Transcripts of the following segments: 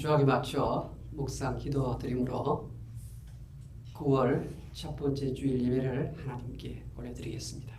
주약에 맞춰 묵상 기도 드림으로 9월 첫 번째 주일 예배를 하나님께 올려드리겠습니다.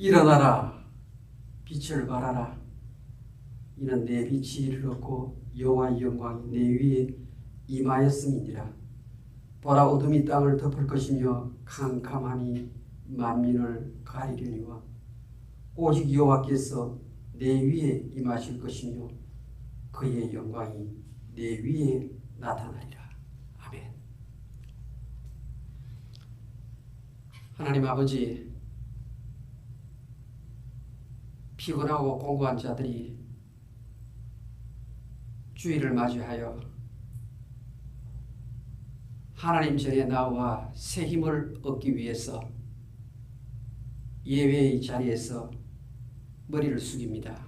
일어나라, 빛을 발하라. 이는 내 빛이 이르렀고 여호와의 영광이 내 위에 임하였음이니라. 보라, 어둠이 땅을 덮을 것이며 캄캄함이 만민을 가리려니와 오직 여호와께서 내 위에 임하실 것이며 그의 영광이 내 위에 나타나리라. 아멘. 하나님 아버지, 피곤하고 공고한 자들이 주일을 맞이하여 하나님 전에 나와 새 힘을 얻기 위해서 예배의 자리에서 머리를 숙입니다.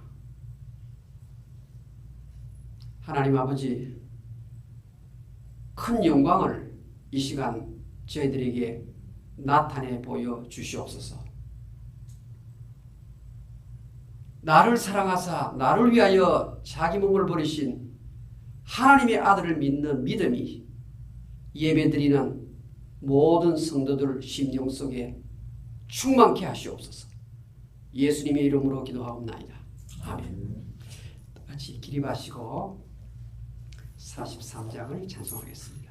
하나님 아버지, 큰 영광을 이 시간 저희들에게 나타내 보여 주시옵소서. 나를 사랑하사 나를 위하여 자기 몸을 버리신 하나님의 아들을 믿는 믿음이 예배드리는 모든 성도들 심령 속에 충만케 하시옵소서. 예수님의 이름으로 기도하옵나이다. 아멘. 같이 기립하시고 43장을 찬송하겠습니다.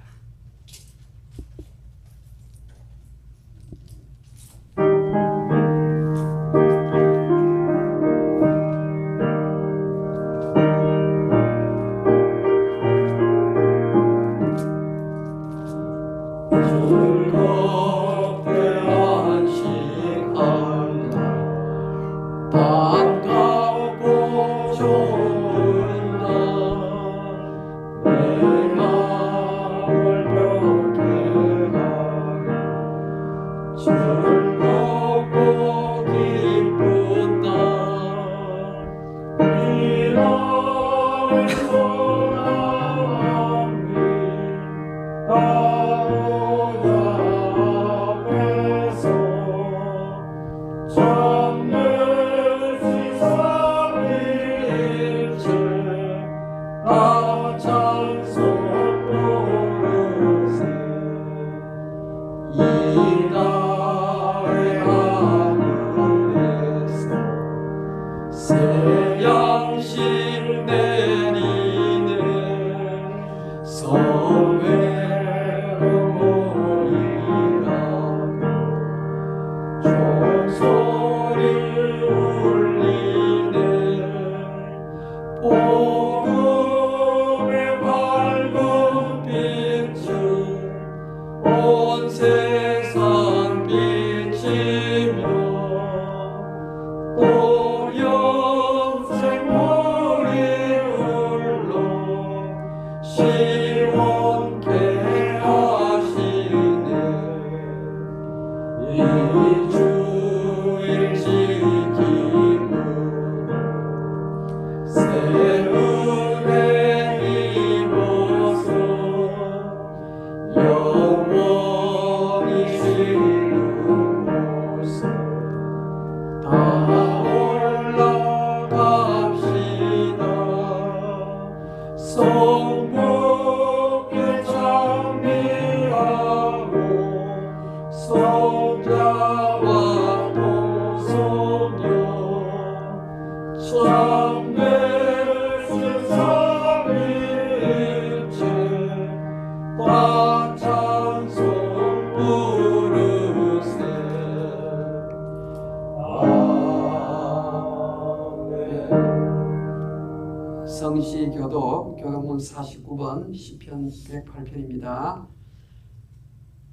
성시교독 교독문 49번 시편 108편입니다.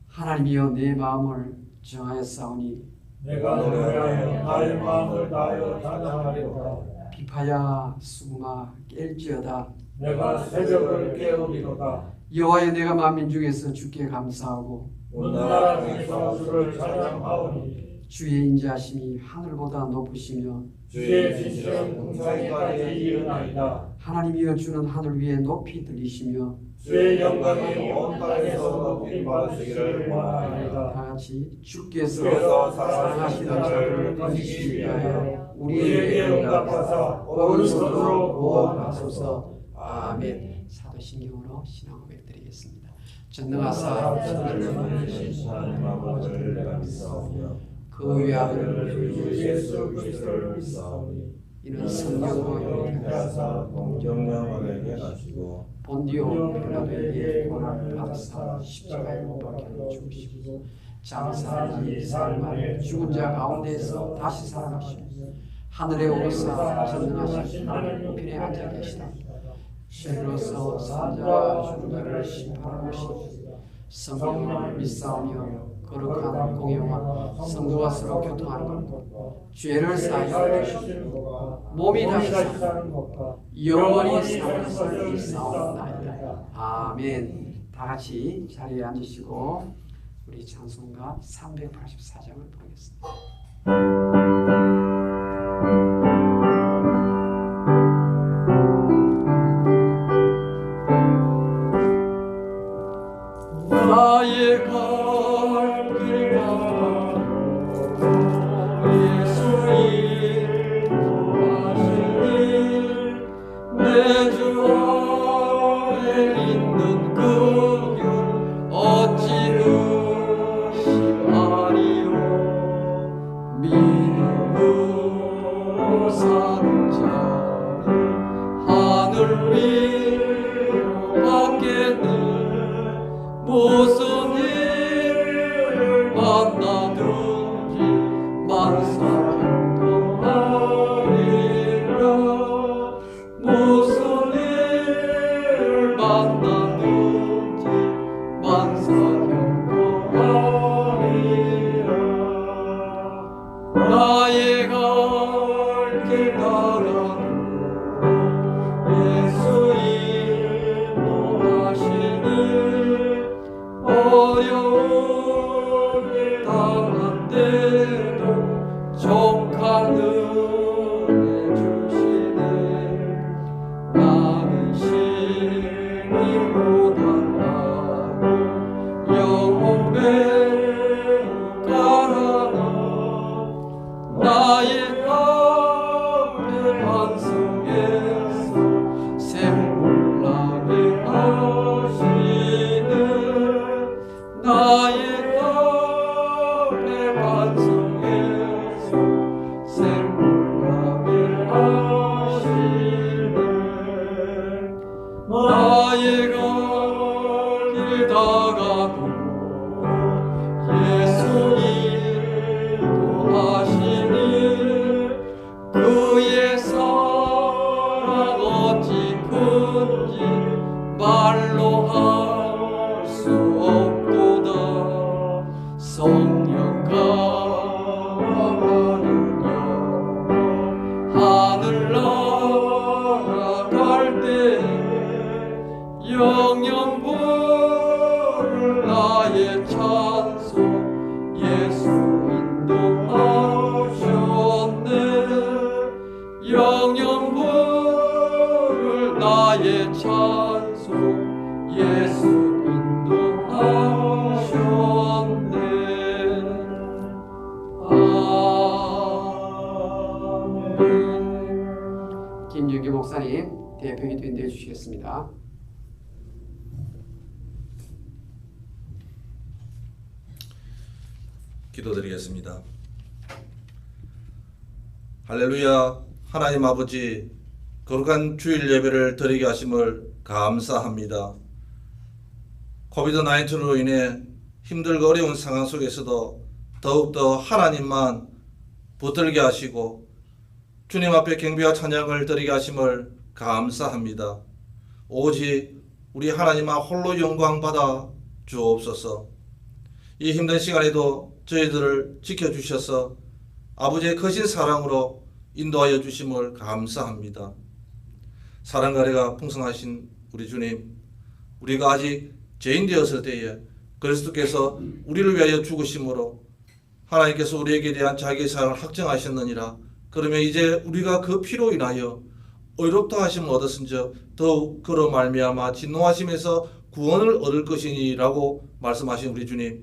하나님이여, 내 마음을 정하였사오니 내가 너를 위하여 나의 마음을 다하여 찬양하리로다. 비파야 수금아 깰지어다. 내가 새벽을 깨우리로다. 여호와여, 내가 만민 중에서 주께 감사하고 온 나라 중에서 주를 찬양하오니 주의 인자하심이 하늘보다 높으시며 주의 진실은 궁창에까지 이르나이다. 하나님이여, 주는 하늘 위에 높이 들리시며 주의 영광이 온 땅에서 높이 받으시기를 원하나이다. 다 같이 주께서 주께서 사랑하시는 자들을 건지시기 위하여 우리에게 우리에게 응답하사 응답하사 오른손으로 구원하소서. 아멘. 사도신경으로 신앙 고백드리겠습니다. 전능하사 천지를 지으신 하나님 아버지를 내가 믿사오며 그 외아들 주 예수 그리스도를 믿사오니 이는 성령으로 영하사 동정령에게 하시고 본디오 빌라도에게 고난을 받으사 십자가에 못 박혀 죽으시고 장사지 사흘 만에 죽은 자 가운데에서 다시 살아나시고 하늘에 오르사 전능하신 하나님 우편에 앉아 계시다. 실로서 산자와 죽은 자를 심판하러 오시고 성령을 믿사오며 거룩한 공예와 성도와 서로 교통하는 것, 죄를 사하여 주시고 몸이 다시 사는 것과 영원히 사는 것을 믿사옵나이다. 아멘. 다 같이 자리에 앉으시고 우리 찬송가 384장을 보겠습니다. 나의 갈 길 가고 예수 인도하시니 내 주 안에 있는 그 길 어찌 의심하리요. 믿음으로 사는 자는 하늘 위로 받겠네. 무슨 일을 만나든지 만사평통하리라. 무슨 일을 만나든지 만사평통하리라. 나의 갈 길 가라는 예수 인도하시니 어려움이 당한데도 족한 은혜 주시네. 나는 신이 고단하고 영혼 매우 가라나. 나의 앞에 반석에서 샘물 나게 하시네. 나의 앞에 반석에서 샘물 나게 하시네. 나의 갈 길 다가도 예수 인도하시니 그의 사랑 어찌 큰지 말로 할 수 없도다. 성령 강하느냐 하늘나라 갈 때 영영 부를 나의 찬송 예수 인도하셨네. 영영 부를 나의 찬송 예수 인도하셨네. 아멘. 김준기 목사님 대표기도 인도해 주시겠습니다. 기도드리겠습니다. 할렐루야. 하나님 아버지, 거룩한 주일 예배를 드리게 하심을 감사합니다. 코비드-19로 인해 힘들고 어려운 상황 속에서도 더욱더 하나님만 붙들게 하시고 주님 앞에 경배와 찬양을 드리게 하심을 감사합니다. 오직 우리 하나님만 홀로 영광 받아 주옵소서. 이 힘든 시간에도 저희들을 지켜주셔서 아버지의 크신 사랑으로 인도하여 주심을 감사합니다. 사랑과 은혜가 풍성하신 우리 주님, 우리가 아직 죄인 되었을 때에 그리스도께서 우리를 위하여 죽으심으로 하나님께서 우리에게 대한 자기의 사랑을 확정하셨느니라. 그러면 이제 우리가 그 피로 인하여 의롭다 하심을 얻었은즉 더욱 그로 말미암아 진노하심에서 구원을 얻을 것이니라고 말씀하신 우리 주님,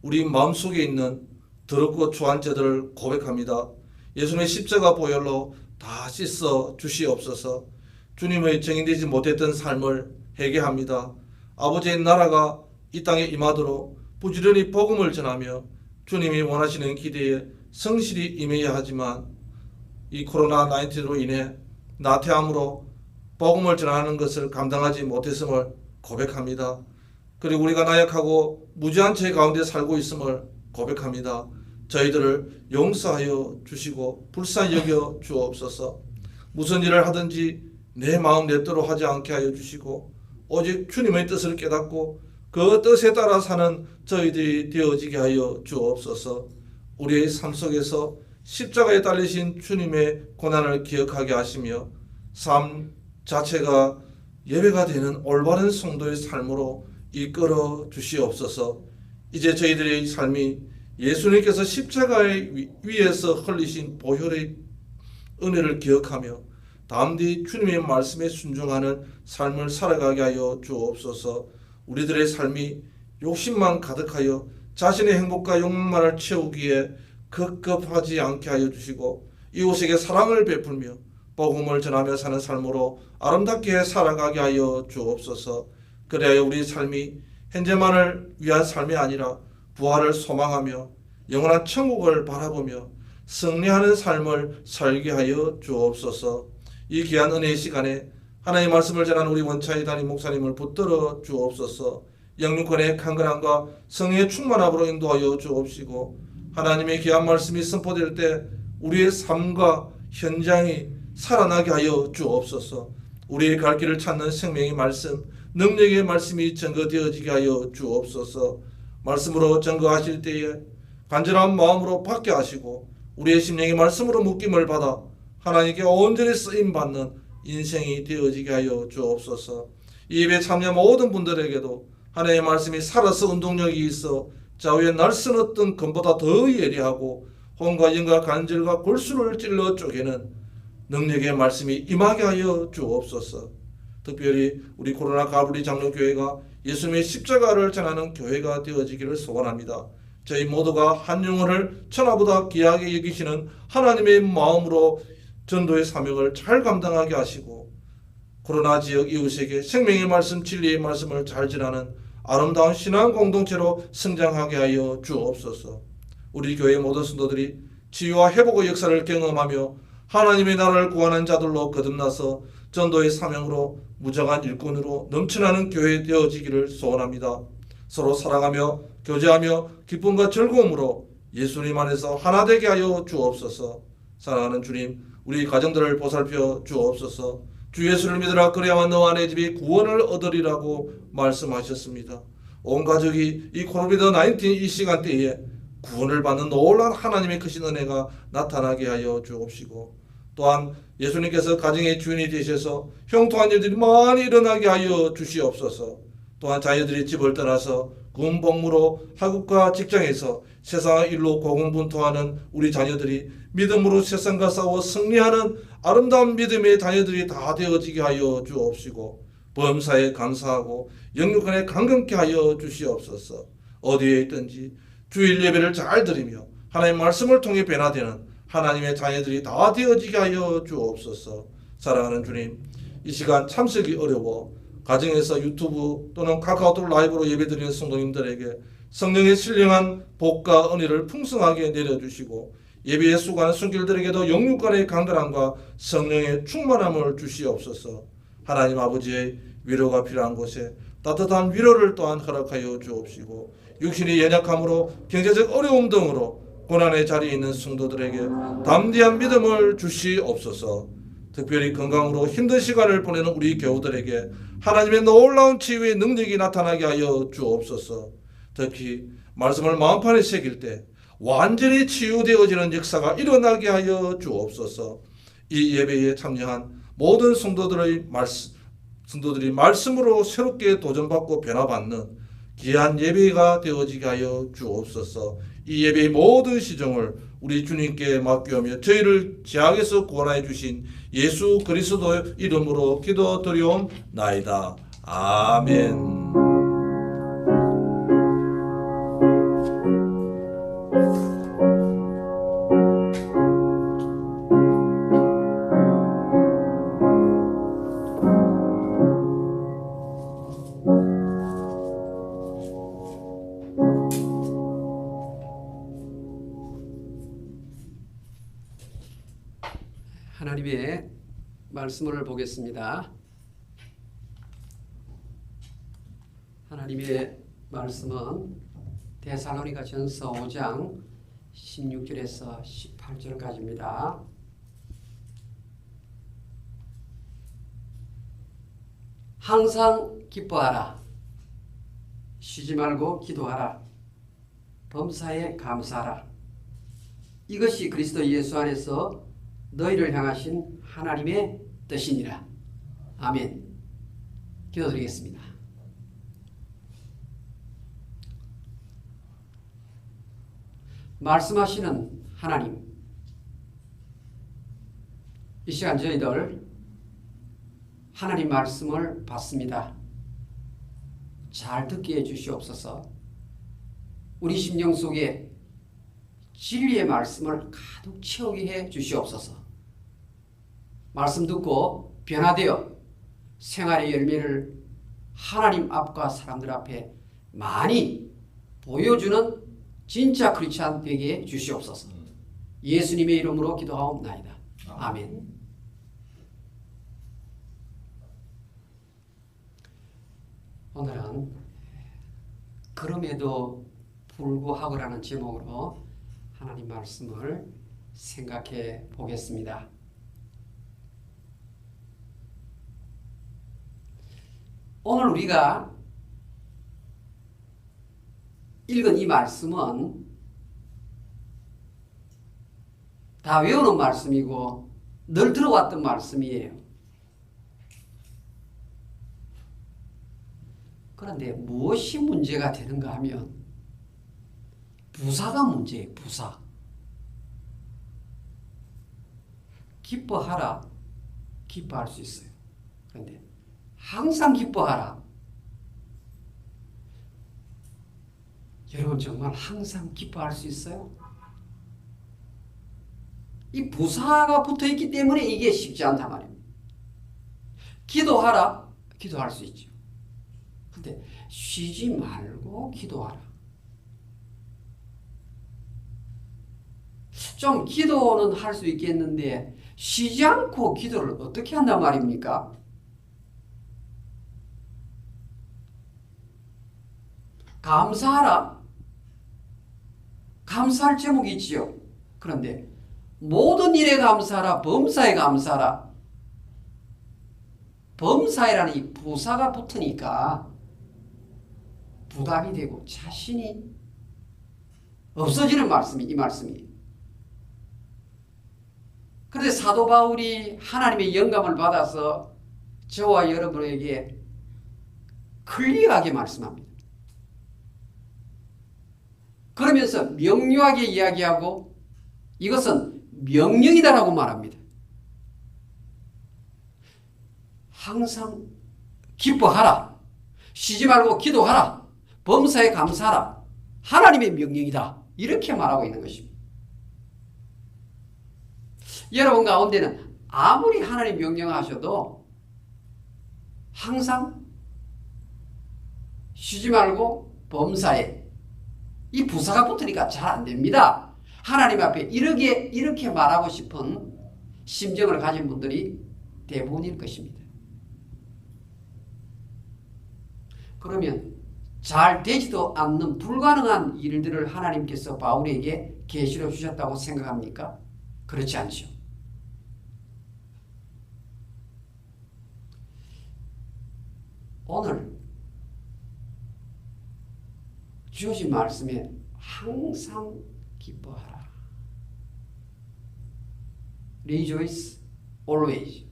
우리 마음속에 있는 더럽고 추한 죄들을 고백합니다. 예수님의 십자가 보혈로 다 씻어 주시옵소서. 주님의 증인되지 못했던 삶을 회개합니다. 아버지의 나라가 이 땅에 임하도록 부지런히 복음을 전하며 주님이 원하시는 기대에 성실히 임해야 하지만 이 코로나19로 인해 나태함으로 복음을 전하는 것을 감당하지 못했음을 고백합니다. 그리고 우리가 나약하고 무지한 죄 가운데 살고 있음을 고백합니다. 저희들을 용서하여 주시고 불쌍히 여겨 주옵소서. 무슨 일을 하든지 내 마음 내 뜻대로 하지 않게 하여 주시고 오직 주님의 뜻을 깨닫고 그 뜻에 따라 사는 저희들이 되어지게 하여 주옵소서. 우리의 삶 속에서 십자가에 달리신 주님의 고난을 기억하게 하시며 삶 자체가 예배가 되는 올바른 성도의 삶으로 이끌어 주시옵소서. 이제 저희들의 삶이 예수님께서 십자가의 위에서 흘리신 보혈의 은혜를 기억하며 담대히 주님의 말씀에 순종하는 삶을 살아가게 하여 주옵소서. 우리들의 삶이 욕심만 가득하여 자신의 행복과 욕망만을 채우기에 급급하지 않게 하여 주시고 이웃에게 사랑을 베풀며 복음을 전하며 사는 삶으로 아름답게 살아가게 하여 주옵소서. 그래야 우리 삶이 현재만을 위한 삶이 아니라 부활을 소망하며 영원한 천국을 바라보며 승리하는 삶을 살게 하여 주옵소서. 이 귀한 은혜의 시간에 하나님의 말씀을 전하는 우리 원차이 담임 목사님을 붙들어 주옵소서. 영육권의 강건함과 성령의 충만함으로 인도하여 주옵시고 하나님의 귀한 말씀이 선포될 때 우리의 삶과 현장이 살아나게 하여 주옵소서. 우리의 갈 길을 찾는 생명의 말씀, 능력의 말씀이 증거되어지게 하여 주옵소서. 말씀으로 증거하실 때에 간절한 마음으로 받게 하시고 우리의 심령의 말씀으로 묶임을 받아 하나님께 온전히 쓰임받는 인생이 되어지게 하여 주옵소서. 이 예배에 참여한 모든 분들에게도 하나님의 말씀이 살아서 운동력이 있어 좌우에 날선 어떤 검보다 더 예리하고 혼과 영과 간절과 골수를 찔러 쪼개는 능력의 말씀이 임하게 하여 주옵소서. 특별히 우리 코로나 가브리 장로교회가 예수님의 십자가를 전하는 교회가 되어지기를 소원합니다. 저희 모두가 한 영혼을 천하보다 귀하게 여기시는 하나님의 마음으로 전도의 사명을 잘 감당하게 하시고 코로나 지역 이웃에게 생명의 말씀, 진리의 말씀을 잘 전하는 아름다운 신앙 공동체로 성장하게 하여 주옵소서. 우리 교회 모든 성도들이 치유와 회복의 역사를 경험하며 하나님의 나라를 구하는 자들로 거듭나서 전도의 사명으로 무장한 일꾼으로 넘쳐나는 교회 되어지기를 소원합니다. 서로 사랑하며 교제하며 기쁨과 즐거움으로 예수님 안에서 하나 되게 하여 주옵소서. 사랑하는 주님, 우리 가정들을 보살펴 주옵소서. 주 예수를 믿으라 그래야만 너와 내 집이 구원을 얻으리라고 말씀하셨습니다. 온 가족이 이 코비드-19 이 시간대에 구원을 받는 놀라운 하나님의 크신 은혜가 나타나게 하여 주옵시고 또한 예수님께서 가정의 주인이 되셔서 형통한 일들이 많이 일어나게 하여 주시옵소서. 또한 자녀들이 집을 떠나서 군복무로 학업과 직장에서 세상의 일로 고군분투하는 우리 자녀들이 믿음으로 세상과 싸워 승리하는 아름다운 믿음의 자녀들이 다 되어지게 하여 주옵시고 범사에 감사하고 영육간에 강건케 하여 주시옵소서. 어디에 있든지 주일 예배를 잘 드리며 하나님의 말씀을 통해 변화되는 하나님의 자녀들이 다 되어지게 하여 주옵소서. 사랑하는 주님, 이 시간 참석이 어려워 가정에서 유튜브 또는 카카오톡 라이브로 예배드리는 성도님들에게 성령의 신령한 복과 은혜를 풍성하게 내려주시고 예배에 수고하는 손길들에게도 영육간의 강건함과 성령의 충만함을 주시옵소서. 하나님 아버지의 위로가 필요한 곳에 따뜻한 위로를 또한 허락하여 주옵시고 육신이 연약함으로 경제적 어려움 등으로 고난의 자리에 있는 성도들에게 담대한 믿음을 주시옵소서. 특별히 건강으로 힘든 시간을 보내는 우리 교우들에게 하나님의 놀라운 치유의 능력이 나타나게 하여 주옵소서. 특히 말씀을 마음판에 새길 때 완전히 치유되어지는 역사가 일어나게 하여 주옵소서. 이 예배에 참여한 모든 성도들이 말씀으로 새롭게 도전받고 변화받는 귀한 예배가 되어지게 하여 주옵소서. 이 예배의 모든 시정을 우리 주님께 맡기오며 저희를 죄악에서 구원하여 주신 예수 그리스도 이름으로 기도드리옵나이다. 아멘. 하나님의 말씀을 보겠습니다. 하나님의 말씀은 데살로니가전서 5장 16절에서 18절까지입니다. 항상 기뻐하라. 쉬지 말고 기도하라. 범사에 감사하라. 이것이 그리스도 예수 안에서 너희를 향하신 하나님의 뜻이니라. 아멘. 기도드리겠습니다. 말씀하시는 하나님, 이 시간 저희들 하나님 말씀을 받습니다. 잘 듣게 해주시옵소서. 우리 심령 속에 진리의 말씀을 가득 채우게 해 주시옵소서. 말씀 듣고 변화되어 생활의 열매를 하나님 앞과 사람들 앞에 많이 보여주는 진짜 크리스찬 되게 해 주시옵소서. 예수님의 이름으로 기도하옵나이다. 아멘. 오늘은 그럼에도 불구하고라는 제목으로 하나님 말씀을 생각해 보겠습니다. 오늘 우리가 읽은 이 말씀은 다 외우는 말씀이고 늘 들어왔던 말씀이에요. 그런데 무엇이 문제가 되는가 하면 부사가 문제예요. 부사. 기뻐하라. 기뻐할 수 있어요. 그런데 항상 기뻐하라. 여러분 정말 항상 기뻐할 수 있어요? 이 부사가 붙어있기 때문에 이게 쉽지 않단 말입니다. 기도하라. 기도할 수 있죠. 근데 쉬지 말고 기도하라. 좀 기도는 할 수 있겠는데 쉬지 않고 기도를 어떻게 한단 말입니까? 감사하라. 감사할 제목이 있지요. 그런데 모든 일에 감사하라. 범사에 감사하라. 범사에라는 이 부사가 붙으니까 부담이 되고 자신이 없어지는 말씀이 이 말씀이. 그런데 사도 바울이 하나님의 영감을 받아서 저와 여러분에게 클리어하게 말씀합니다. 그러면서 명료하게 이야기하고 이것은 명령이다라고 말합니다. 항상 기뻐하라. 쉬지 말고 기도하라. 범사에 감사하라. 하나님의 명령이다. 이렇게 말하고 있는 것입니다. 여러분 가운데는 아무리 하나님 명령하셔도 항상 쉬지 말고 범사에 이 부사가 붙으니까 잘 안 됩니다. 하나님 앞에 이렇게 말하고 싶은 심정을 가진 분들이 대부분일 것입니다. 그러면 잘 되지도 않는 불가능한 일들을 하나님께서 바울에게 계시로 주셨다고 생각합니까? 그렇지 않죠. 오늘 주어진 말씀에 항상 기뻐하라. Rejoice always.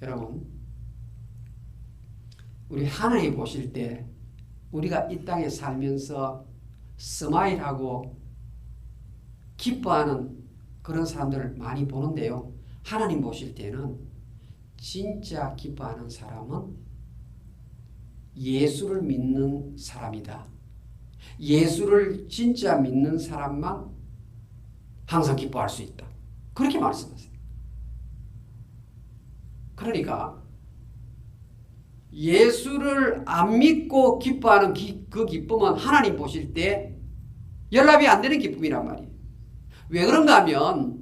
여러분, 우리 하나님 보실 때 우리가 이 땅에 살면서 스마일하고 기뻐하는 그런 사람들을 많이 보는데요. 하나님 보실 때는 진짜 기뻐하는 사람은 예수를 믿는 사람이다. 예수를 진짜 믿는 사람만 항상 기뻐할 수 있다. 그렇게 말씀하세요. 그러니까 예수를 안 믿고 기뻐하는 그 기쁨은 하나님 보실 때 연락이 안 되는 기쁨이란 말이에요. 왜 그런가 하면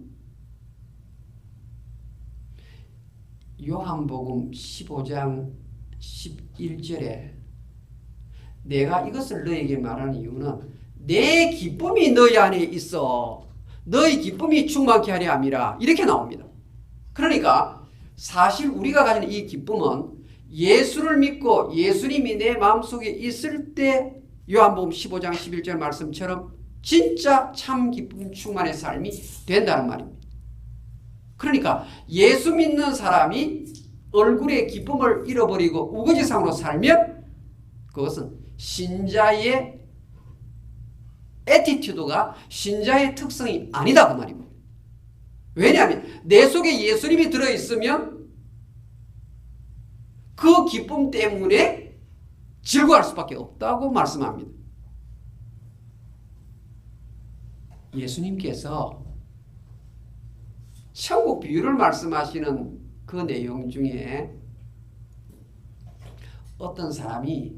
요한복음 15장 11절에 내가 이것을 너에게 말하는 이유는 내 기쁨이 너희 안에 있어 너희 기쁨이 충만케 하려 함이라 이렇게 나옵니다. 그러니까 사실 우리가 가지는 이 기쁨은 예수를 믿고 예수님이 내 마음속에 있을 때 요한복음 15장 11절 말씀처럼 진짜 참 기쁨 충만의 삶이 된다는 말입니다. 그러니까 예수 믿는 사람이 얼굴에 기쁨을 잃어버리고 우거지상으로 살면 그것은 신자의 애티튜드가 신자의 특성이 아니다 그 말입니다. 왜냐하면 내 속에 예수님이 들어있으면 그 기쁨 때문에 즐거워할 수밖에 없다고 말씀합니다. 예수님께서 천국 비유를 말씀하시는 그 내용 중에 어떤 사람이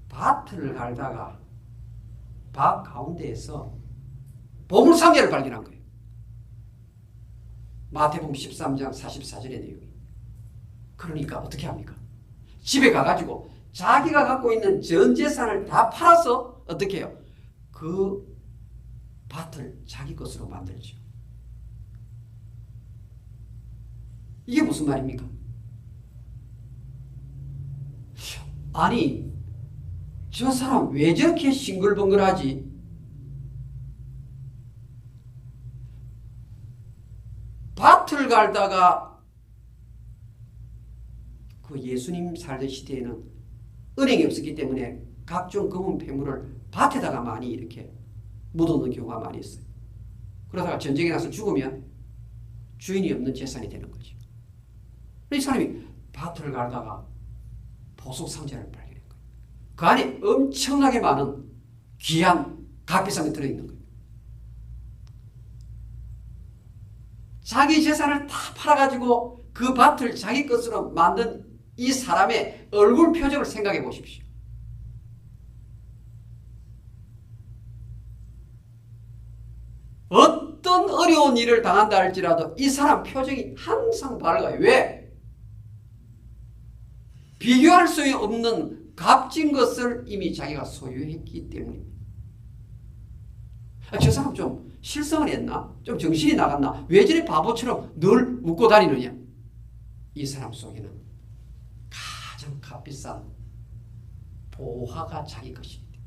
밭을 갈다가 밭 가운데에서 보물상자를 발견한 거예요. 마태복음 13장 44절의 내용이. 그러니까 어떻게 합니까? 집에 가가지고 자기가 갖고 있는 전 재산을 다 팔아서 어떻게 해요? 그 밭을 자기 것으로 만들죠. 이게 무슨 말입니까? 아니, 저 사람 왜 저렇게 싱글벙글하지? 밭을 갈다가 그 예수님 살던 시대에는 은행이 없었기 때문에 각종 금은 폐물을 밭에다가 많이 이렇게 묻어놓는 경우가 많이 있어요. 그러다가 전쟁이 나서 죽으면 주인이 없는 재산이 되는 거죠. 이 사람이 밭을 갈다가 보석 상자를 발견한 거예요. 그 안에 엄청나게 많은 귀한 값비싼 게 들어있는 거예요. 자기 재산을 다 팔아가지고 그 밭을 자기 것으로 만든 이 사람의 얼굴 표정을 생각해 보십시오. 어떤 어려운 일을 당한다 할지라도 이 사람 표정이 항상 밝아요. 왜? 비교할 수 없는 값진 것을 이미 자기가 소유했기 때문입니다. 저 사람 좀 실성을 했나? 좀 정신이 나갔나? 왜 저래 바보처럼 늘 웃고 다니느냐? 이 사람 속에는 가장 값비싼 보화가 자기 것입니다.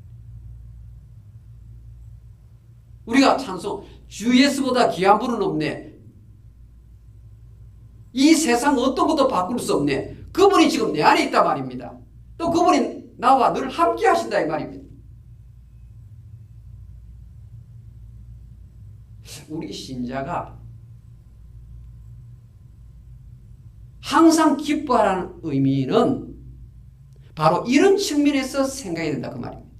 우리가 찬송 주 예수보다 귀한 분은 없네. 이 세상 어떤 것도 바꿀 수 없네. 그분이 지금 내 안에 있단 말입니다. 또 그분이 나와 늘 함께 하신다 이 말입니다. 우리 신자가 항상 기뻐하라는 의미는 바로 이런 측면에서 생각해야 된다 그 말입니다.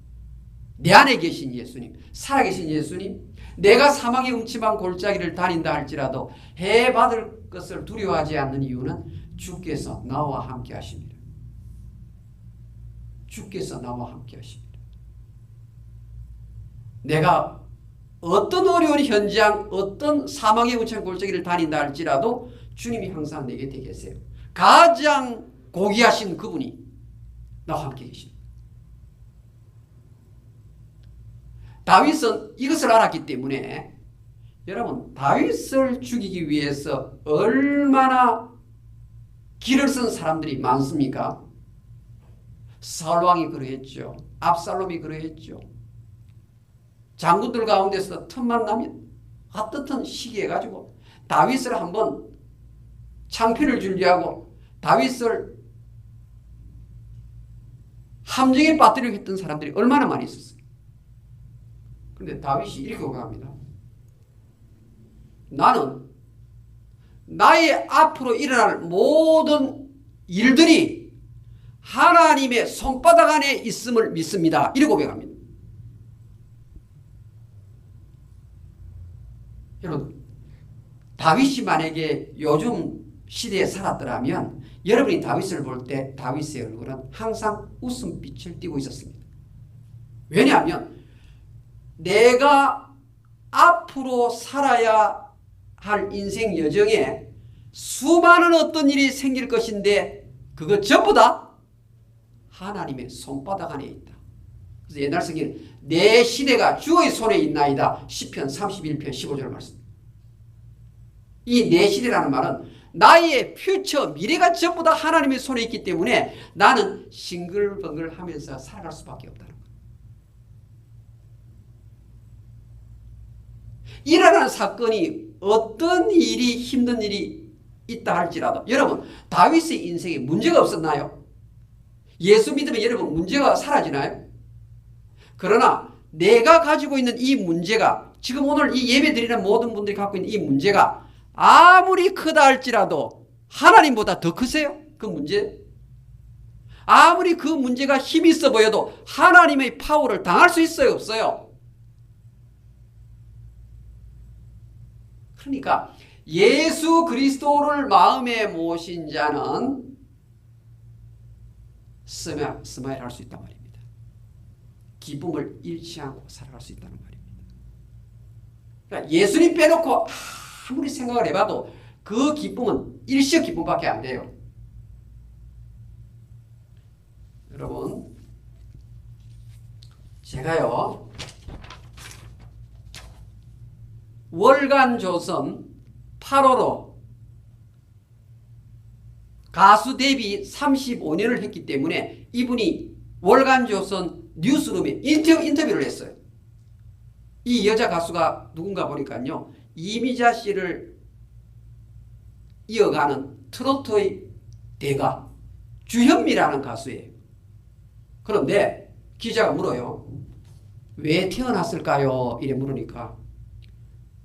내 안에 계신 예수님, 살아계신 예수님, 내가 사망의 음침한 골짜기를 다닌다 할지라도 해받을 것을 두려워하지 않는 이유는 주께서 나와 함께 하십니다. 주께서 나와 함께 하십니다. 내가 어떤 어려운 현장, 어떤 사망의 음침한 골짜기를 다닌다 할지라도 주님이 항상 내 곁에 계세요. 가장 고귀하신 그분이 나와 함께 계십니다. 다윗은 이것을 알았기 때문에 여러분 다윗을 죽이기 위해서 얼마나 길을 쓴 사람들이 많습니까? 사울왕이 그러했죠. 압살롬이 그러했죠. 장군들 가운데서 틈만 나면 어떻든 시기해가지고 다윗을 한번 창피를 줄리하고 다윗을 함정에 빠뜨리려고 했던 사람들이 얼마나 많이 있었어요. 그런데 다윗이 이렇게 고백합니다. 나는 나의 앞으로 일어날 모든 일들이 하나님의 손바닥 안에 있음을 믿습니다. 이렇게 고백합니다. 여러분, 다윗이 만약에 요즘 시대에 살았더라면 여러분이 다윗을 볼 때 다윗의 얼굴은 항상 웃음빛을 띠고 있었습니다. 왜냐하면 내가 앞으로 살아야 할 인생 여정에 수많은 어떤 일이 생길 것인데 그것 전부 다 하나님의 손바닥 안에 있다. 그래서 옛날 성경은 내 시대가 주의 손에 있나이다. 시편 31편 15절 말씀. 이 내 시대라는 말은 나의 퓨처 미래가 전부 다 하나님의 손에 있기 때문에 나는 싱글벙글 하면서 살아갈 수밖에 없다는 거예요. 일어나는 사건이 어떤 일이 힘든 일이 있다 할지라도 여러분 다윗의 인생에 문제가 없었나요? 예수 믿으면 여러분 문제가 사라지나요? 그러나 내가 가지고 있는 이 문제가 지금 오늘 이 예배 드리는 모든 분들이 갖고 있는 이 문제가 아무리 크다 할지라도 하나님보다 더 크세요? 그 문제? 아무리 그 문제가 힘이 있어 보여도 하나님의 파워를 당할 수 있어요? 없어요? 그러니까 예수 그리스도를 마음에 모신 자는 스마일 할 수 있단 말입니다. 기쁨을 잃지 않고 살아갈 수 있다는 말입니다. 그러니까 예수님 빼놓고 아무리 생각을 해봐도 그 기쁨은 일시적 기쁨밖에 안 돼요. 여러분, 제가요 월간조선 8호로 가수 데뷔 35년을 했기 때문에 이분이 월간조선 뉴스룸에 인터뷰를 했어요. 이 여자 가수가 누군가 보니까요 이미자 씨를 이어가는 트로트의 대가 주현미라는 가수예요. 그런데 기자가 물어요. 왜 태어났을까요? 이래 물으니까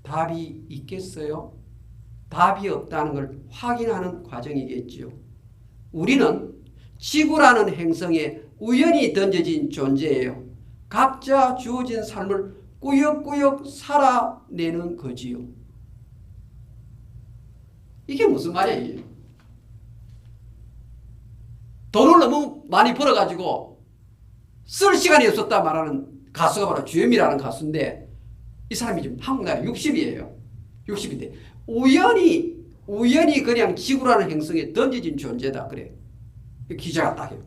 답이 있겠어요? 답이 없다는 걸 확인하는 과정이겠지요. 우리는 지구라는 행성에 우연히 던져진 존재예요. 각자 주어진 삶을 꾸역꾸역 살아내는 거지요. 이게 무슨 말이에요? 돈을 너무 많이 벌어가지고 쓸 시간이 없었다 말하는 가수가 바로 주현미라는 가수인데 이 사람이 지금 한국 나이 60이에요. 60인데 우연히 그냥 지구라는 행성에 던져진 존재다 그래. 기자가 딱 해요.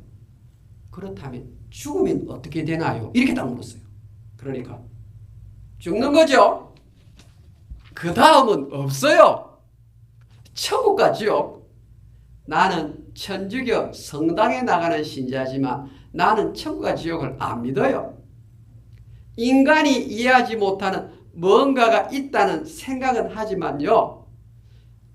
그렇다면 죽으면 어떻게 되나요? 이렇게 딱 물었어요. 그러니까 죽는 거죠. 그 다음은 없어요. 천국과 지옥. 나는 천주교 성당에 나가는 신자지만 나는 천국과 지옥을 안 믿어요. 인간이 이해하지 못하는 뭔가가 있다는 생각은 하지만요.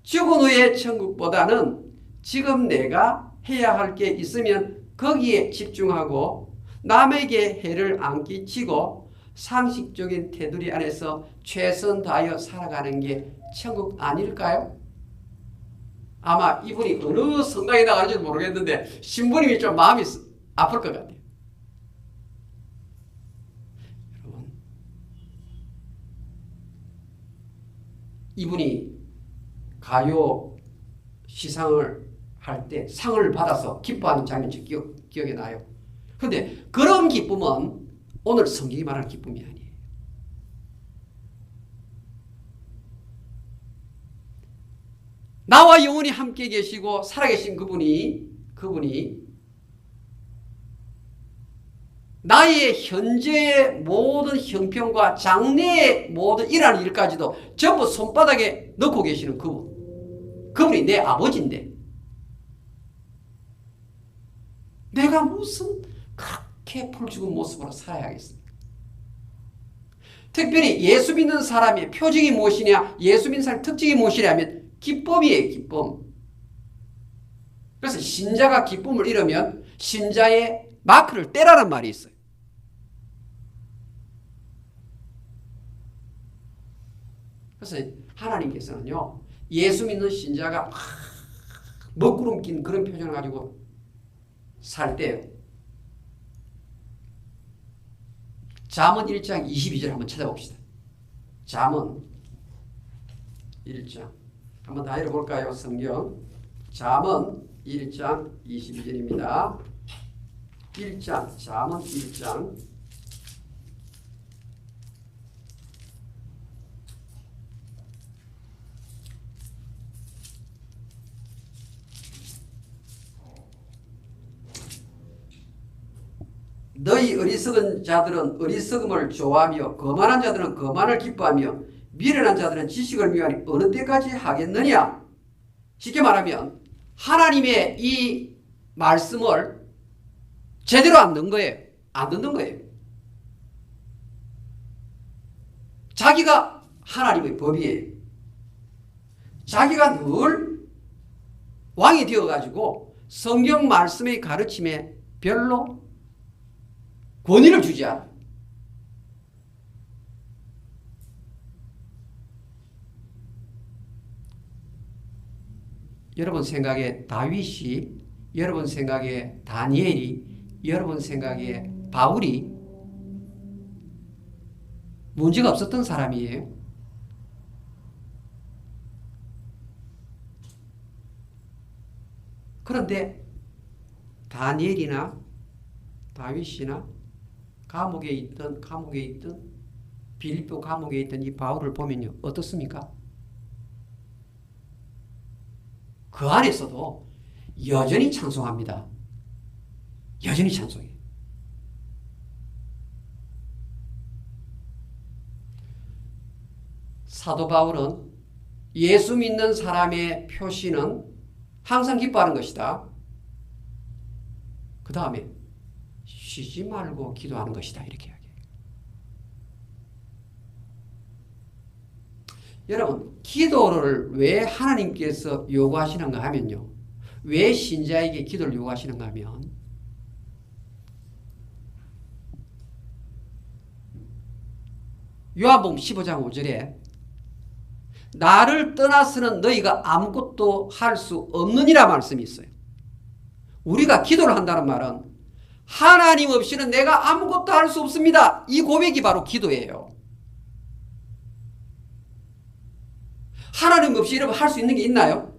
죽은 후의 천국보다는 지금 내가 해야 할 게 있으면 거기에 집중하고 남에게 해를 안 끼치고 상식적인 테두리 안에서 최선 다하여 살아가는 게 천국 아닐까요? 아마 이분이 어느 성당에 나가는지 모르겠는데 신부님이 좀 마음이 아플 것 같아요. 여러분, 이분이 가요 시상을 할 때 상을 받아서 기뻐하는 장면이 기억이 나요. 그런데 그런 기쁨은 오늘 성경이 말하는 기쁨이 아니에요. 나와 영원히 함께 계시고 살아계신 그분이 나의 현재의 모든 형편과 장래의 모든 일하는 일까지도 전부 손바닥에 넣고 계시는 그분이 내 아버지인데 내가 무슨 그렇게 풀죽은 모습으로 살아야겠습니까? 특별히 예수 믿는 사람의 표징이 무엇이냐, 예수 믿는 사람의 특징이 무엇이냐 하면 기쁨이에요. 기쁨. 그래서 신자가 기쁨을 잃으면 신자의 마크를 떼라는 말이 있어요. 그래서 하나님께서는요, 예수 믿는 신자가 막 먹구름 낀 그런 표정을 가지고 살 때요. 잠언 1장 22절 한번 찾아봅시다. 잠언 1장 한번 다 읽어볼까요? 성경 잠언 1장 22절입니다. 1장 잠언 1장 너희 어리석은 자들은 어리석음을 좋아하며 거만한 자들은 거만을 기뻐하며 미련한 자들은 지식을 미워하니 어느 때까지 하겠느냐? 쉽게 말하면 하나님의 이 말씀을 제대로 안 듣는 거예요. 안 듣는 거예요. 자기가 하나님의 법이에요. 자기가 늘 왕이 되어가지고 성경 말씀의 가르침에 별로 권위를 주지 않아. 여러분 생각에 다윗이, 여러분 생각에 다니엘이, 여러분 생각에 바울이 문제가 없었던 사람이에요. 그런데 다니엘이나 다윗이나 감옥에 있던 빌립보 감옥에 있던 이 바울을 보면요, 어떻습니까? 그 안에서도 여전히 찬송합니다. 여전히 찬송해요. 사도 바울은 예수 믿는 사람의 표시는 항상 기뻐하는 것이다. 그 다음에 쉬지 말고 기도하는 것이다. 이렇게 이야기해요. 여러분, 기도를 왜 하나님께서 요구하시는가 하면요. 왜 신자에게 기도를 요구하시는가 하면 요한복음 15장 5절에 나를 떠나서는 너희가 아무것도 할 수 없느니라 말씀이 있어요. 우리가 기도를 한다는 말은 하나님 없이는 내가 아무것도 할 수 없습니다. 이 고백이 바로 기도예요. 하나님 없이 여러분 할 수 있는 게 있나요?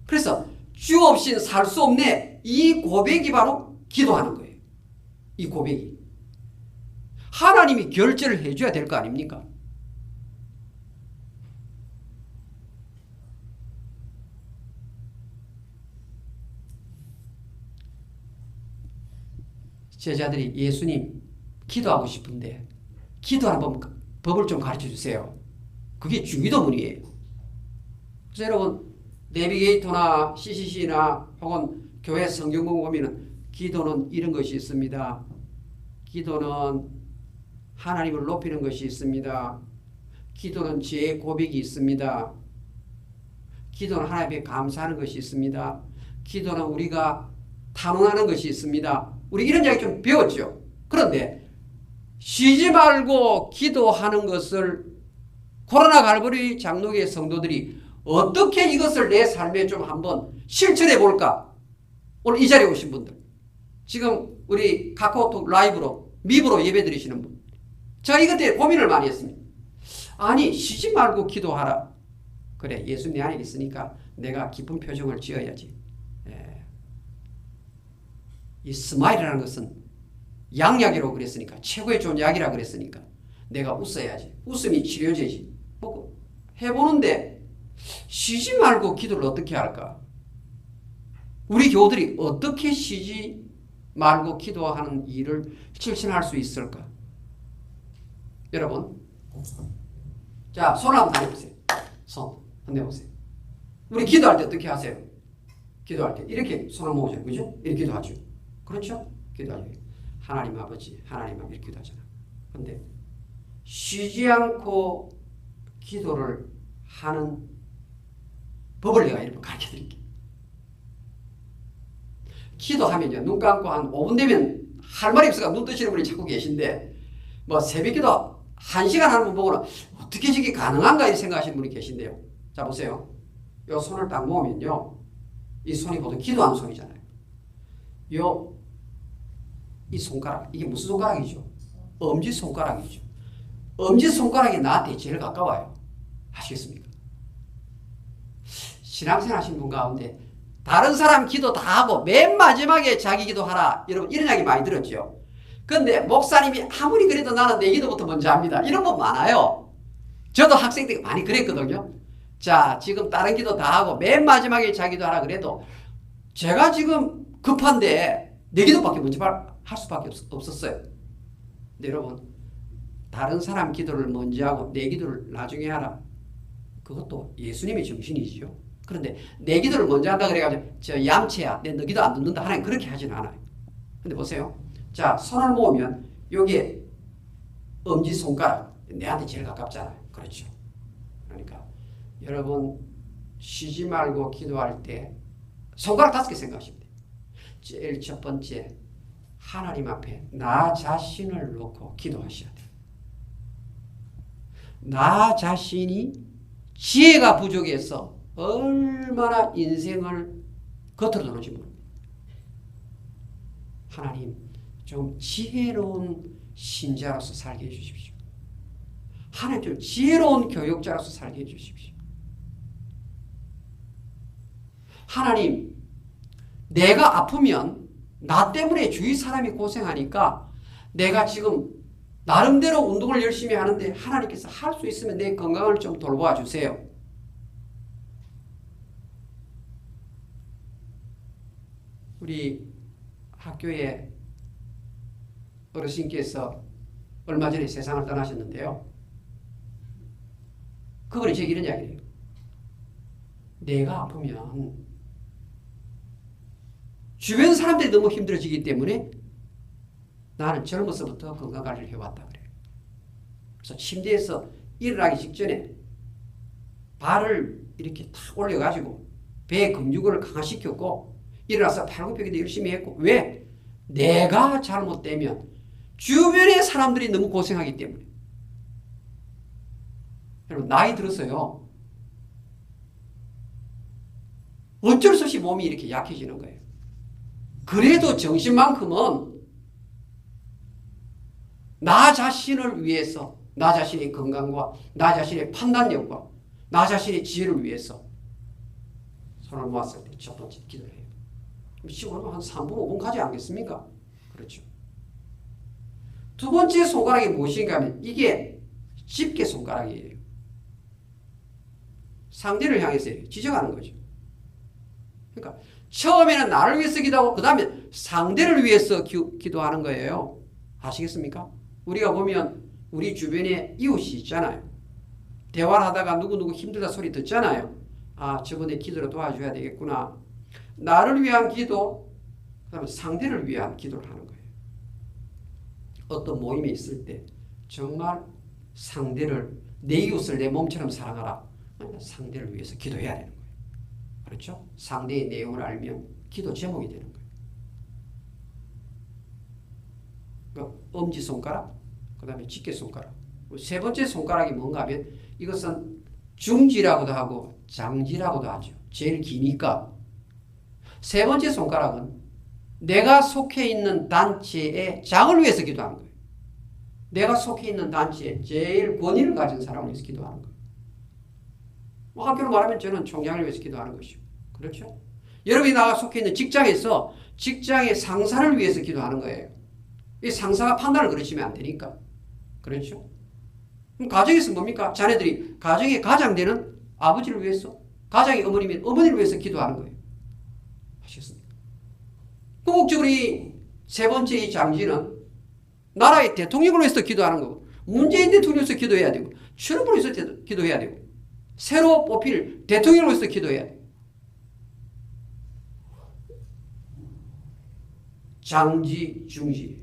그래서 주 없이는 살 수 없네. 이 고백이 바로 기도하는 거예요. 이 고백이. 하나님이 결제를 해줘야 될 거 아닙니까? 제자들이 예수님 기도하고 싶은데 기도하는 법을 좀 가르쳐 주세요. 그게 중기도문이에요. 그래서 여러분 내비게이터나 CCC나 혹은 교회 성경공부 보면 기도는 이런 것이 있습니다. 기도는 하나님을 높이는 것이 있습니다. 기도는 죄의 고백이 있습니다. 기도는 하나님께 감사하는 것이 있습니다. 기도는 우리가 탄원하는 것이 있습니다. 우리 이런 이야기 좀 배웠죠. 그런데 쉬지 말고 기도하는 것을 코로나 갈보리 장로교회 성도들이 어떻게 이것을 내 삶에 좀 한번 실천해 볼까? 오늘 이 자리에 오신 분들, 지금 우리 카카오톡 라이브로 미브로 예배 드리시는 분, 제가 이것 때문에 고민을 많이 했습니다. 아니 쉬지 말고 기도하라. 그래, 예수 내 안에 있으니까 내가 기쁜 표정을 지어야지. 이 스마일이라는 것은 양약이라고 그랬으니까, 최고의 좋은 약이라고 그랬으니까 내가 웃어야지. 웃음이 치료제지. 뭐 해보는데 쉬지 말고 기도를 어떻게 할까? 우리 교우들이 어떻게 쉬지 말고 기도하는 일을 실천할 수 있을까? 여러분, 자, 손 한번 내보세요. 손 한번 내보세요. 우리 기도할 때 어떻게 하세요? 기도할 때 이렇게 손을 모으잖아요. 그죠? 이렇게 기도하죠. 그렇죠? 기도하죠. 하나님 아버지, 하나님 아버지 이렇게 기도하잖아. 그런데 쉬지 않고 기도를 하는 법을 내가 이렇게 가르쳐 드릴게요. 기도하면요. 눈 감고 한 5분 되면 할 말이 없어가 눈 뜨시는 분이 자꾸 계신데 뭐 새벽기도 1시간 하는 분 보고는 어떻게 저게 가능한가 이 생각하시는 분이 계신데요. 자 보세요. 요 손을 딱 모으면요. 이 손이 보통 기도하는 손이잖아요. 이 손가락 이게 무슨 손가락이죠? 엄지손가락이죠. 엄지손가락이 나한테 제일 가까워요. 아시겠습니까? 신앙생활 하시는 분 가운데 다른 사람 기도 다 하고 맨 마지막에 자기 기도하라. 여러분 이런 이야기 많이 들었죠. 근데 목사님이 아무리 그래도 나는 내 기도부터 먼저 합니다. 이런 분 많아요. 저도 학생 때 많이 그랬거든요. 자 지금 다른 기도 다 하고 맨 마지막에 자기 기도하라 그래도 제가 지금 급한데 내 기도밖에 먼저 할 수밖에 없었어요. 근데 여러분 다른 사람 기도를 먼저 하고 내 기도를 나중에 하라. 그것도 예수님의 정신이지요. 그런데 내 기도를 먼저 한다 그래가지고 저 얌체야 내 너 기도 안 듣는다 하나님 그렇게 하지는 않아요. 근데 보세요. 자 손을 모으면 여기에 엄지손가락 내한테 제일 가깝잖아요. 그렇죠. 그러니까 여러분 쉬지 말고 기도할 때 손가락 5개 생각하시면 돼요. 제일 첫 번째 하나님 앞에 나 자신을 놓고 기도하셔야 돼요. 나 자신이 지혜가 부족해서 얼마나 인생을 겉으로 도는지 모릅니다. 하나님 좀 지혜로운 신자로서 살게 해주십시오. 하나님 좀 지혜로운 교육자로서 살게 해주십시오. 하나님 내가 아프면 나 때문에 주위 사람이 고생하니까 내가 지금 나름대로 운동을 열심히 하는데 하나님께서 할 수 있으면 내 건강을 좀 돌보아 주세요. 우리 학교에 어르신께서 얼마 전에 세상을 떠나셨는데요. 그분이 제게 이런 이야기를 해요. 내가 아프면 주변 사람들이 너무 힘들어지기 때문에 나는 젊어서부터 건강관리를 해왔다 그래요. 그래서 침대에서 일어나기 직전에 발을 이렇게 탁 올려가지고 배 근육을 강화시켰고 일어나서 팔굽혀펴기도 열심히 했고 왜? 내가 잘못되면 주변의 사람들이 너무 고생하기 때문에. 여러분 나이 들어서요. 어쩔 수 없이 몸이 이렇게 약해지는 거예요. 그래도 정신만큼은 나 자신을 위해서 나 자신의 건강과 나 자신의 판단력과 나 자신의 지혜를 위해서 손을 모았을 때 첫 번째 기도를 해요. 시골은 한 3분 5분 가지 않겠습니까? 그렇죠. 두 번째 손가락이 무엇인가 하면 이게 집게 손가락이에요. 상대를 향해서 지적하는 거죠. 그러니까 처음에는 나를 위해서 기도하고 그 다음에 상대를 위해서 기도하는 거예요. 아시겠습니까? 우리가 보면 우리 주변에 이웃이 있잖아요. 대화를 하다가 누구누구 힘들다 소리 듣잖아요. 아 저번에 기도로 도와줘야 되겠구나. 나를 위한 기도, 그 다음에 상대를 위한 기도를 하는 거예요. 어떤 모임에 있을 때 정말 상대를 내 이웃을 내 몸처럼 사랑하라. 상대를 위해서 기도해야 되는 거예요. 그렇죠? 상대의 내용을 알면 기도 제목이 되는 거예요. 그러니까 엄지손가락, 그 다음에 집게손가락. 세 번째 손가락이 뭔가 하면 이것은 중지라고도 하고 장지라고도 하죠. 제일 기니까. 세 번째 손가락은 내가 속해 있는 단체의 장을 위해서 기도하는 거예요. 내가 속해 있는 단체에 제일 권위를 가진 사람을 위해서 기도하는 거예요. 뭐 학교로 말하면 저는 총장을 위해서 기도하는 것이고, 그렇죠? 여러분이 나가 속해 있는 직장에서 직장의 상사를 위해서 기도하는 거예요. 이 상사가 판단을 그러시면 안 되니까, 그렇죠? 그럼 가정에서 뭡니까? 자녀들이 가정의 가장되는 아버지를 위해서, 가장의 어머니면 어머니를 위해서 기도하는 거예요. 아시겠습니까? 궁극적으로 이 세 번째 이 장지는 나라의 대통령을 위해서 기도하는 거고, 문재인 대통령을 위해서 기도해야 되고, 트럼프를 위해서 기도해야 되고, 새로 뽑힐 대통령을 위해서 기도해야 돼요. 장지, 중지.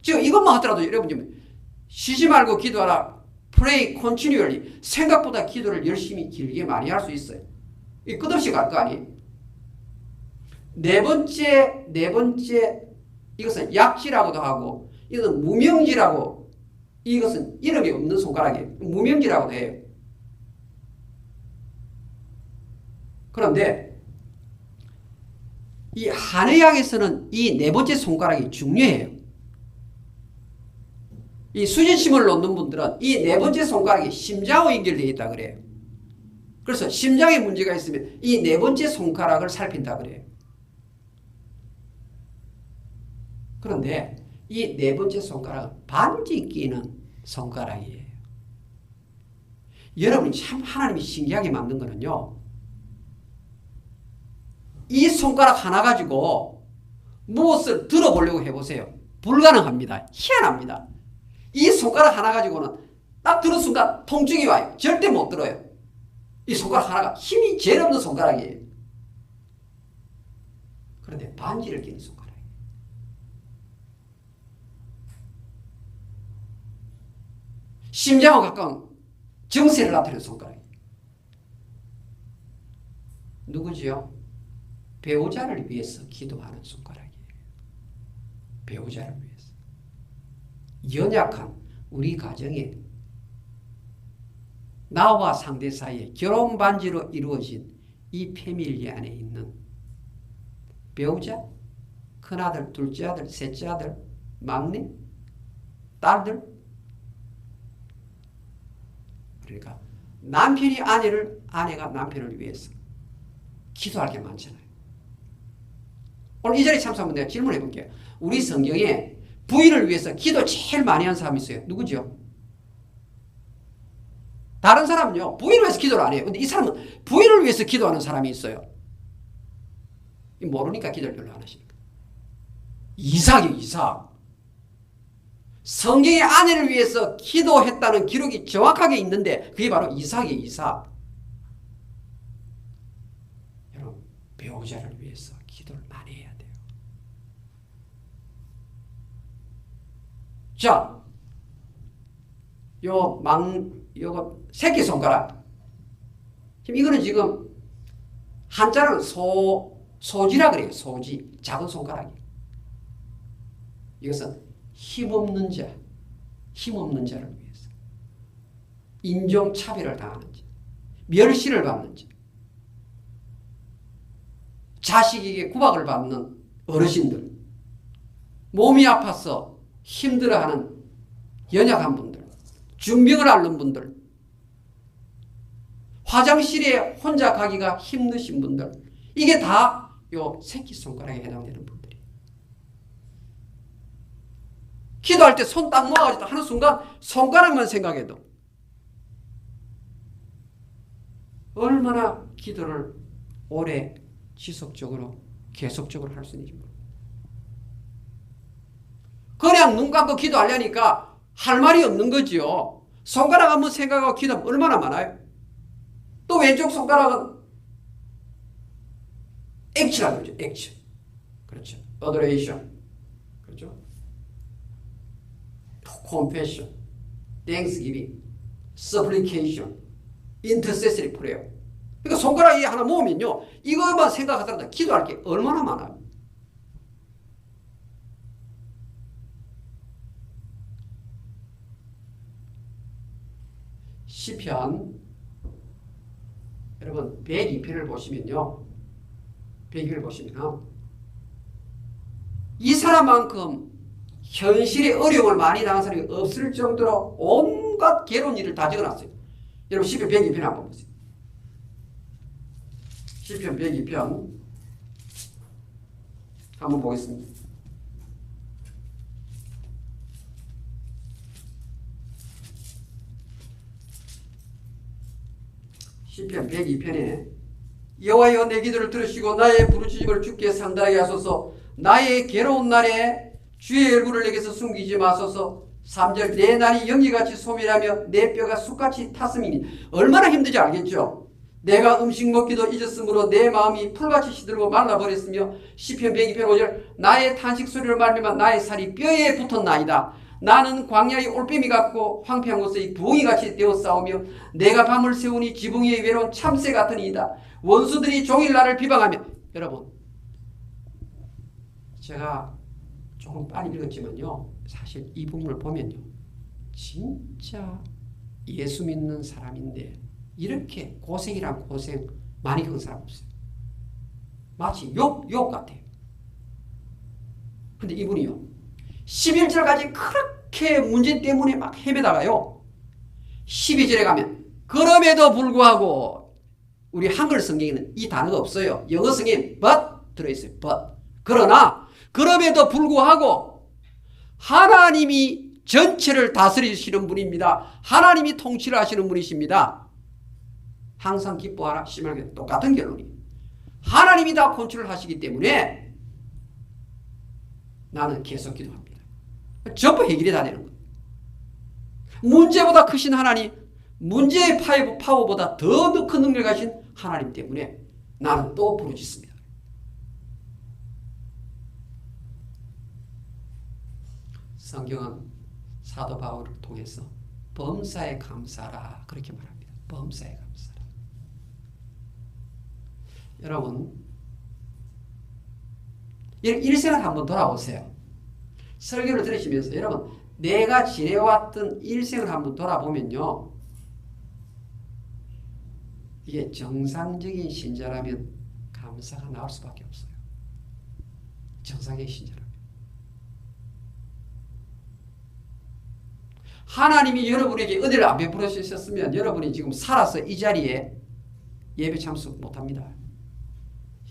지금 이것만 하더라도 여러분 좀 쉬지 말고 기도하라. Pray continually. 생각보다 기도를 열심히 길게 많이 할 수 있어요. 이 끝없이 갈 거 아니에요. 네 번째 이것은 약지라고도 하고 이것은 무명지라고, 이것은 이름이 없는 손가락이에요. 무명지라고도 해요. 그런데 이 한의학에서는 이 네 번째 손가락이 중요해요. 이 수지침을 놓는 분들은 이 네 번째 손가락이 심장과 연결되어 있다 그래요. 그래서 심장에 문제가 있으면 이 네 번째 손가락을 살핀다 그래요. 그런데 이 네 번째 손가락은 반지 끼는 손가락이에요. 여러분이 참 하나님이 신기하게 만든 거는요, 이 손가락 하나 가지고 무엇을 들어보려고 해보세요. 불가능합니다. 희한합니다. 이 손가락 하나 가지고는 딱 들은 순간 통증이 와요. 절대 못 들어요. 이 손가락 하나가 힘이 제일 없는 손가락이에요. 그런데 반지를 끼는 손가락이에요. 심장과 가까운 정세를 나타내는 손가락이에요. 누구지요? 배우자를 위해서 기도하는 손가락이에요. 배우자를 위해서. 연약한 우리 가정에 나와 상대 사이에 결혼 반지로 이루어진 이 패밀리 안에 있는 배우자, 큰아들, 둘째 아들, 셋째 아들, 막내, 딸들. 그러니까 남편이 아내를, 아내가 남편을 위해서 기도할 게 많잖아요. 오늘 이 자리에 참석하면 내가 질문해 볼게요. 우리 성경에 부인을 위해서 기도 제일 많이 한 사람이 있어요. 누구죠? 다른 사람은요, 부인을 위해서 기도를 안 해요. 근데 이 사람은 부인을 위해서 기도하는 사람이 있어요. 모르니까 기도를 별로 안 하시니까. 이삭이요, 이삭. 성경의 아내를 위해서 기도했다는 기록이 정확하게 있는데 그게 바로 이삭이에요, 이삭. 여러분, 배우자를 위해서 기도를 많이 해야 돼요. 자, 요거 새끼손가락. 지금 이거는 지금 한자는 소지라 그래요. 소지. 작은 손가락이. 이것은 힘없는 자, 힘없는 자를 위해서. 인종차별을 당하는 자, 멸시를 받는 자, 자식에게 구박을 받는 어르신들, 몸이 아파서 힘들어하는 연약한 분들, 중병을 앓는 분들, 화장실에 혼자 가기가 힘드신 분들, 이게 다 요 새끼손가락에 해당되는 분들이에요. 기도할 때 손 딱 모아가지고 하는 순간 손가락만 생각해도 얼마나 기도를 오래 지속적으로 계속적으로 할 수 있는지 모릅니다. 그냥 눈 감고 기도하려니까 할 말이 없는 거지요. 손가락 한번 생각하고 기도하면 얼마나 많아요. 또 왼쪽 손가락은 액치라고 그러죠. 액치. 그렇죠. adoration. 그렇죠. confession, thanksgiving, supplication, intercessory prayer. 그러니까 손가락이 하나 모으면요, 이것만 생각하더라도 기도할 게 얼마나 많아요. 시편 여러분 102편을 보시면요, 102편을 보시면 이 사람만큼 현실의 어려움을 많이 당한 사람이 없을 정도로 온갖 괴로운 일을 다 적어놨어요. 여러분 시편 102편 한번 보세요. 시편 102편 한번 보겠습니다. 시편 102편에 여호와여 내 기도를 들으시고 나의 부르짖음을 주께 상달하게 하소서. 나의 괴로운 날에 주의 얼굴을 내게서 숨기지 마소서. 3절 내 날이 연기같이 소멸하며 내 뼈가 숯같이 탔음이니. 얼마나 힘든지 알겠죠? 내가 음식 먹기도 잊었으므로 내 마음이 풀같이 시들고 말라버렸으며. 시편 102편 5절 나의 탄식 소리를 말미암아 나의 살이 뼈에 붙었나이다. 나는 광야의 올빼미 같고 황폐한 곳의 부엉이같이 되어 싸우며 내가 밤을 새우니 지붕 위의 외로운 참새 같으니이다. 원수들이 종일 나를 비방하며. 여러분 제가 조금 빨리 읽었지만요. 사실 이 부분을 보면요. 진짜 예수 믿는 사람인데 이렇게 고생이란 고생 많이 겪은 사람 없어요. 마치 욕 같아요. 근데 이분이요. 11절까지 그렇게 문제 때문에 막 헤매다가요. 12절에 가면 그럼에도 불구하고 우리 한글 성경에는 이 단어가 없어요. 영어 성경에 but 들어있어요. but. 그러나 그럼에도 불구하고 하나님이 전체를 다스리시는 분입니다. 하나님이 통치를 하시는 분이십니다. 항상 기뻐하라. 심하게 똑같은 결론이에요. 하나님이 다 컨트롤 하시기 때문에 나는 계속 기도합니다. 전부 해결이 다 되는 거예요. 문제보다 크신 하나님, 문제의 파워보다 더 큰 능력을 가신 하나님 때문에 나는 또 부르짖습니다. 성경은 사도 바울을 통해서 범사에 감사라 그렇게 말합니다. 범사에 감사라. 여러분 일생을 한번 돌아보세요. 설교를 들으시면서 여러분 내가 지내왔던 일생을 한번 돌아보면요. 이게 정상적인 신자라면 감사가 나올 수밖에 없어요. 정상적인 신자라면. 하나님이 여러분에게 은혜를 안 베풀어 주셨으면 여러분이 지금 살아서 이 자리에 예배 참석 못합니다.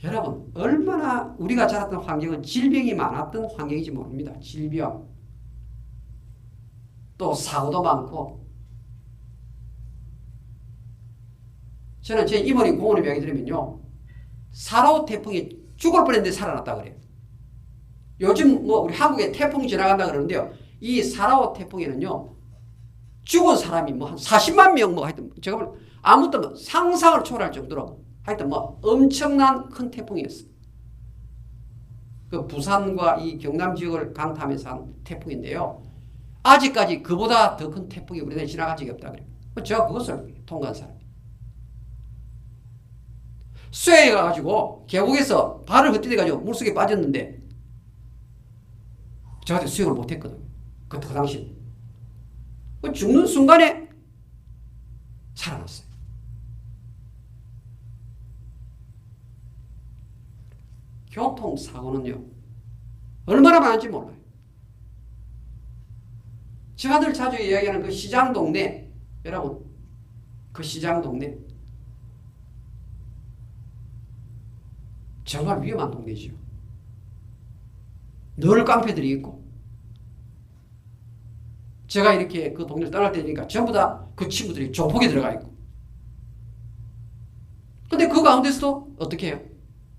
여러분 얼마나 우리가 자랐던 환경은 질병이 많았던 환경인지 모릅니다. 질병 또 사고도 많고 저는 제 이모님 공원에 이야기 들으면요 4호 태풍이 죽을 뻔했는데 살아났다 그래요. 요즘 뭐 우리 한국에 태풍 지나간다 그러는데요 이 4호 태풍에는요 죽은 사람이 뭐 한 40만 명 뭐 하여튼 제가 아무튼 뭐 상상을 초월할 정도로 하여튼 뭐 엄청난 큰 태풍이었어요. 그 부산과 이 경남 지역을 강타하면서 한 태풍인데요. 아직까지 그보다 더 큰 태풍이 우리나라에 지나간 적이 없다 그래요. 제가 그것을 통과한 사람. 수해에 가가지고 계곡에서 발을 헛디뎌가지고 물속에 빠졌는데 저한테 수영을 못했거든요. 그 당시 죽는 순간에 살아났어요. 교통사고는요 얼마나 많은지 몰라요. 제가 늘 자주 이야기하는 그 시장 동네 여러분 그 시장 동네 정말 위험한 동네죠. 늘 깡패들이 있고 제가 이렇게 그 동네를 떠날 때니까 전부 다 그 친구들이 조폭에 들어가 있고 근데 그 가운데서도 어떻게 해요?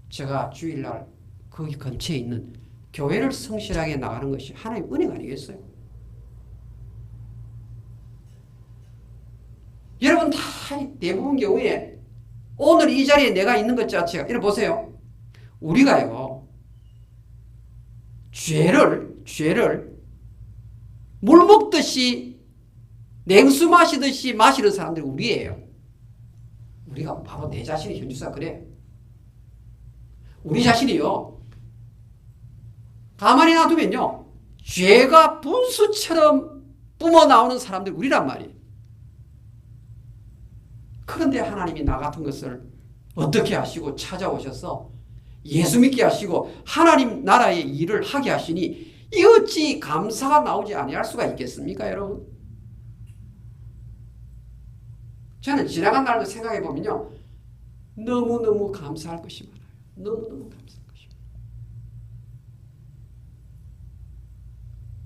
제가 주일날 거기 근처에 있는 교회를 성실하게 나가는 것이 하나님의 은혜가 아니겠어요? 여러분 다 대부분 경우에 오늘 이 자리에 내가 있는 것 자체가 이래 보세요. 우리가요 죄를 물 먹듯이 냉수 마시듯이 마시는 사람들이 우리예요. 우리가 바로 내 자신이 현주사 그래. 우리 자신이요 가만히 놔두면요 죄가 분수처럼 뿜어나오는 사람들이 우리란 말이에요. 그런데 하나님이 나 같은 것을 어떻게 하시고 찾아오셔서 예수 믿게 하시고 하나님 나라의 일을 하게 하시니 이 어찌 감사가 나오지 아니할 수가 있겠습니까 여러분? 저는 지나간 날도 생각해 보면요 너무너무 감사할 것이 많아요. 너무너무 감사할 것이 많아요.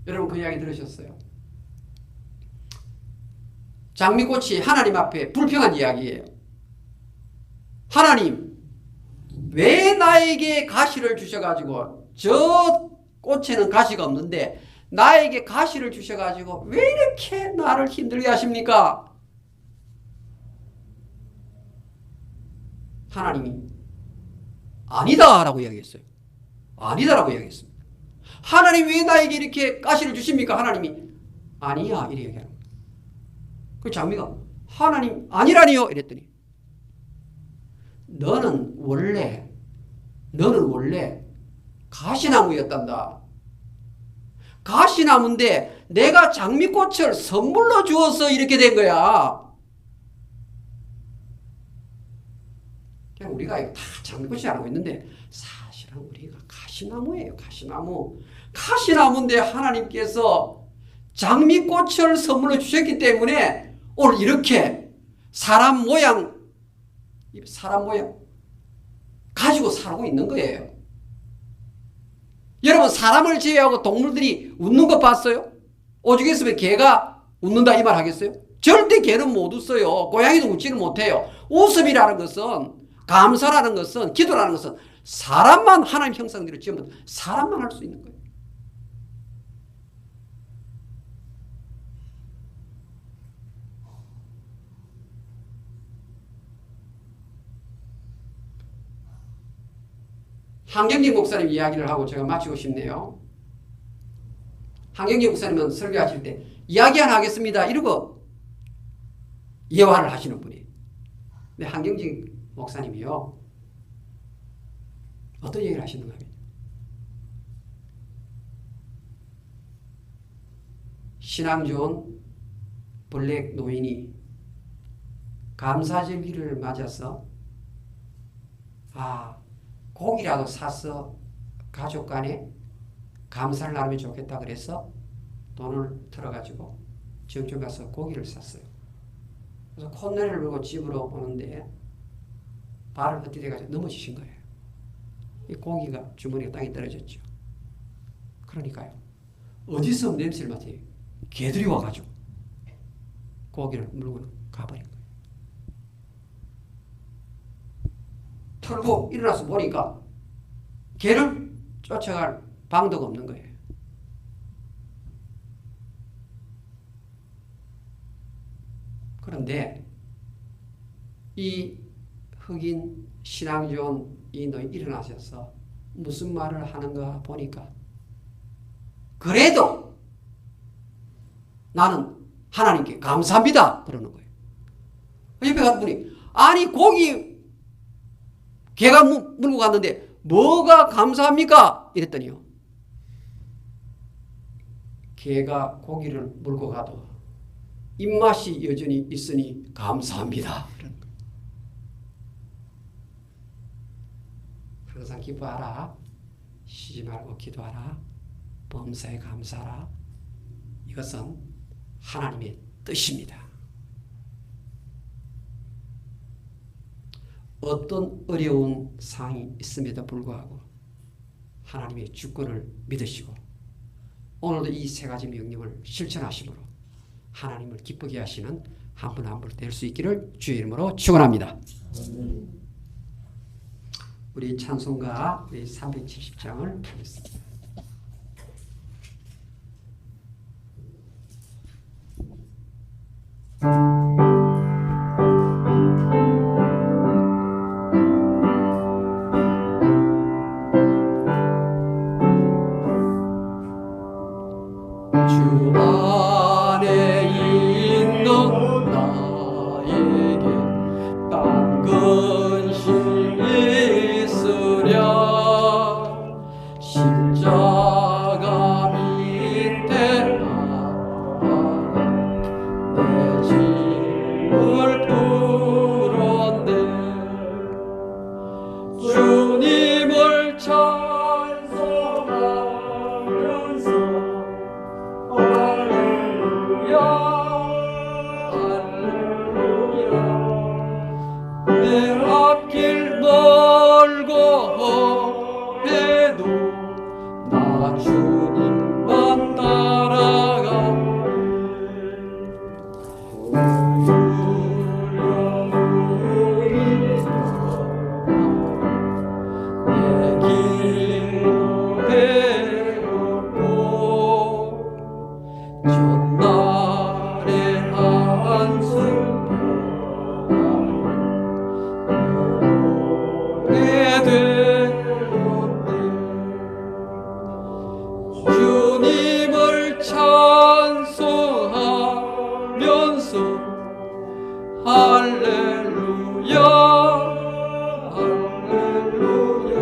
여러분 그 이야기 들으셨어요? 장미꽃이 하나님 앞에 불평한 이야기예요. 하나님 왜 나에게 가시를 주셔가지고 저 꽃에는 가시가 없는데 나에게 가시를 주셔가지고 왜 이렇게 나를 힘들게 하십니까? 하나님이 아니다라고 이야기했어요. 아니다라고 이야기했습니다. 하나님 왜 나에게 이렇게 가시를 주십니까? 하나님이 아니야 이렇게 얘기하는 거예요. 그 장미가 하나님 아니라니요 이랬더니 너는 원래 가시나무였단다. 가시나무인데 내가 장미꽃을 선물로 주어서 이렇게 된 거야. 그냥 우리가 다 장미꽃이 알고 있는데 사실은 우리가 가시나무예요. 가시나무. 가시나무인데 하나님께서 장미꽃을 선물로 주셨기 때문에 오늘 이렇게 사람 모양 가지고 살고 있는 거예요. 여러분, 사람을 제외하고 동물들이 웃는 거 봤어요? 오죽 했으면 개가 웃는다 이 말 하겠어요? 절대 개는 못 웃어요. 고양이도 웃지는 못해요. 웃음이라는 것은, 감사라는 것은, 기도라는 것은 사람만, 하나님 형상대로 지으면 사람만 할 수 있는 거예요. 한경직 목사님 이야기를 하고 제가 마치고 싶네요. 한경직 목사님은 설교하실 때 이야기 하나 하겠습니다 이러고 예화를 하시는 분이에요. 근데 한경직 목사님이요, 어떤 얘기를 하시는가 하면 신앙 좋은 블랙 노인이 감사절기를 맞아서 고기라도 사서 가족 간에 감사를 나누면 좋겠다 그래서 돈을 들어가지고 정점 가서 고기를 샀어요. 그래서 콧노래를 불고 집으로 오는데 발을 헛디뎌가지고 넘어지신 거예요. 이 고기가 주머니가 땅에 떨어졌죠. 그러니까요, 어디서 냄새를 맡아요? 개들이 와가지고 고기를 물고 가버린 거예요. 털고 일어나서 보니까 개를 쫓아갈 방도가 없는 거예요. 그런데 이 흑인 신앙 좋은 이 노인 일어나셔서 무슨 말을 하는가 보니까, 그래도 나는 하나님께 감사합니다 그러는 거예요. 옆에 간 분이, 아니 고기 개가 물고 갔는데 뭐가 감사합니까? 이랬더니요, 개가 고기를 물고 가도 입맛이 여전히 있으니 감사합니다. 항상 기뻐하라. 쉬지 말고 기도하라. 범사에 감사하라. 이것은 하나님의 뜻입니다. 어떤 어려운 상황이 있음에도 불구하고 하나님의 주권을 믿으시고 오늘도 이 세 가지 명령을 실천하심으로 하나님을 기쁘게 하시는 한 분 한 분 될 수 있기를 주의 이름으로 축원합니다. 우리 찬송가 370장을 펴겠습니다. 주 안에 있는 나에게 딴 근심이 있으랴 십자가 밑에 내 짐을 풀었네 주님을 찬송하면서 할렐루야 할렐루야 내 앞길 멀고 해도 나 주님만 따라가네 내 길도 배웠고 전날의 한숨 주님을 찬송하면서 할렐루야 할렐루야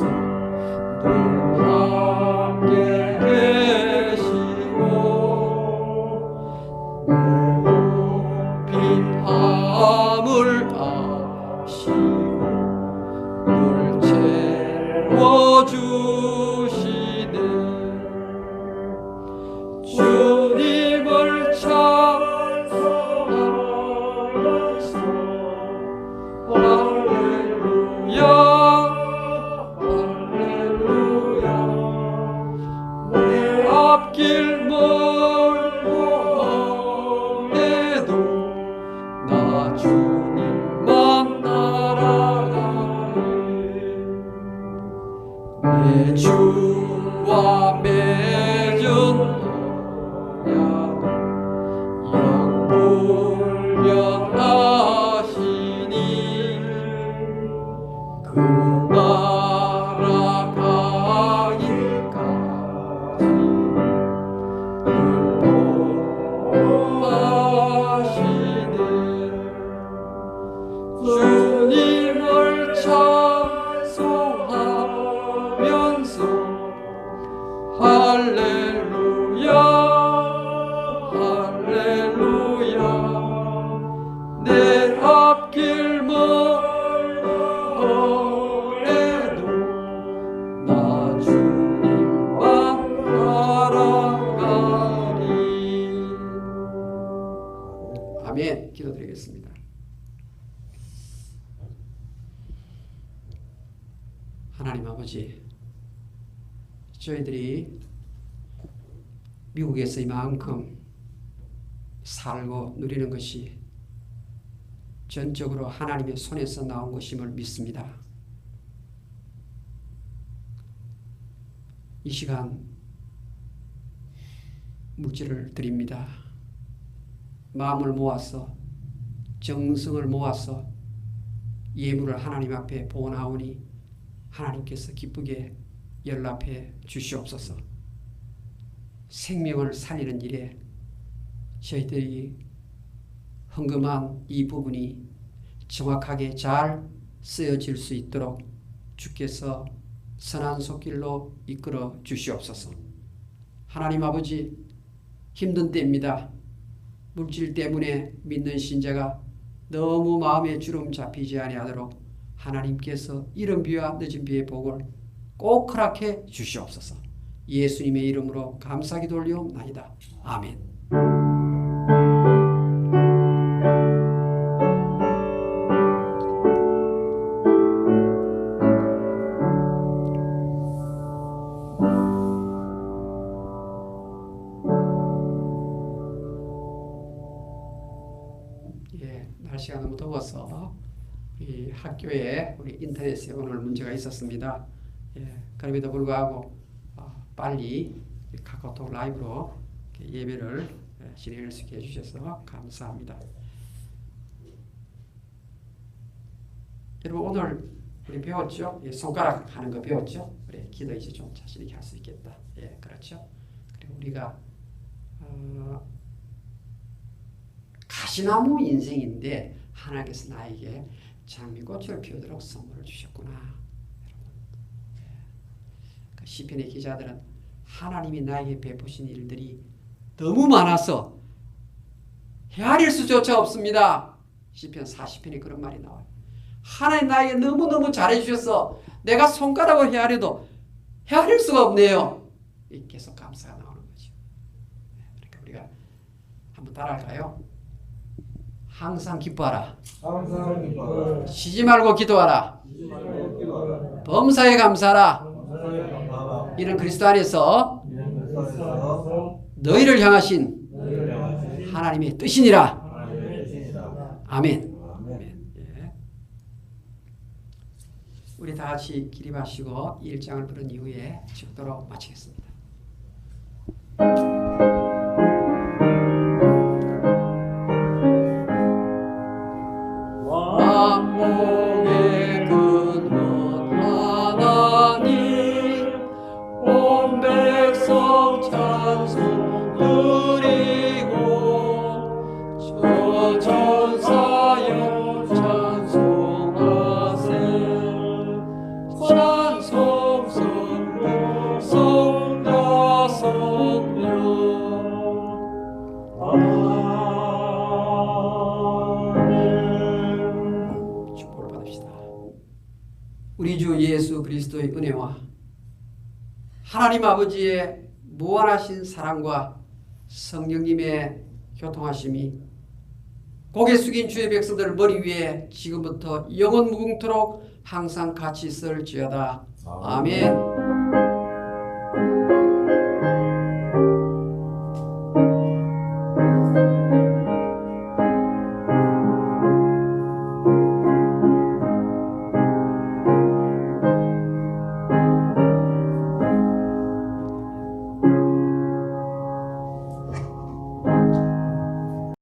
늘 함께 계시고 빈 밤을 아시고 늘 채워주시네. 주님을 찬송하면서 할렐루야 할렐루야. 내 앞길 멀고 험해도 나 주님만 따라가네. 내 주와 맺은 언약을 영불변하시니 그 나라 가기까지 늘 보호하시네. 주님을 찬송하면서 할렐루야 할렐루야. 내 앞길 멀어도 나 주님만 따라가리. 아멘. 기도드리겠습니다. 하나님 아버지, 저희들이 미국에서 이만큼 살고 누리는 것이 전적으로 하나님의 손에서 나온 것임을 믿습니다. 이 시간 묵지를 드립니다. 마음을 모아서 정성을 모아서 예물을 하나님 앞에 보나오니 하나님께서 기쁘게 연락해 주시옵소서. 생명을 살리는 일에 저희들이 헌금한 이 부분이 정확하게 잘 쓰여질 수 있도록 주께서 선한 손길로 이끌어 주시옵소서. 하나님 아버지, 힘든 때입니다. 물질 때문에 믿는 신자가 너무 마음에 주름 잡히지 아니하도록 하나님께서 이른 비와 늦은 비의 복을 꼭 허락해 주시옵소서. 예수님의 이름으로 감사기 돌리옵나이다. 아멘. 날씨가 너무 더워서 이 학교에 우리 인터넷에 오늘 문제가 있었습니다. 그럼에도 불구하고 빨리 카카오톡 라이브로 예배를 진행할 수 있게 해주셔서 감사합니다. 여러분 오늘 우리 배웠죠? 손가락 하는 거 배웠죠? 그래, 기도 이제 좀 자신 있게 할 수 있겠다. 그렇죠? 그리고 우리가 가시나무 인생인데 하나님께서 나에게 장미꽃을 피우도록 선물을 주셨구나. 여러분, 그 시편의 기자들은 하나님이 나에게 베푸신 일들이 너무 많아서 헤아릴 수조차 없습니다. 시편 40편에 그런 말이 나와요. 하나님 나에게 너무너무 잘해주셔서 내가 손가락으로 헤아려도 헤아릴 수가 없네요. 계속 감사가 나오는 거죠. 그러니까 우리가 한번 따라할까요? 항상 기뻐하라. 쉬지 말고 기도하라. 범사에 감사하라. 이런 그리스도 안에서 너희를 향하신 하나님의 뜻이니라. 아멘. 우리 다 같이 기립하시고 1장을 부른 이후에 축도로 마치겠습니다. 만복의 근원 하나님 온 백성 찬송 드리고 저 천사여 찬송하세 찬송 우리 예수 그리스도의 은혜와 하나님 아버지의 무한하신 사랑과 성령님의 교통하심이 고개 숙인 주의 백성들 머리 위에 지금부터 영원 무궁토록 항상 같이 있을지어다. 아멘.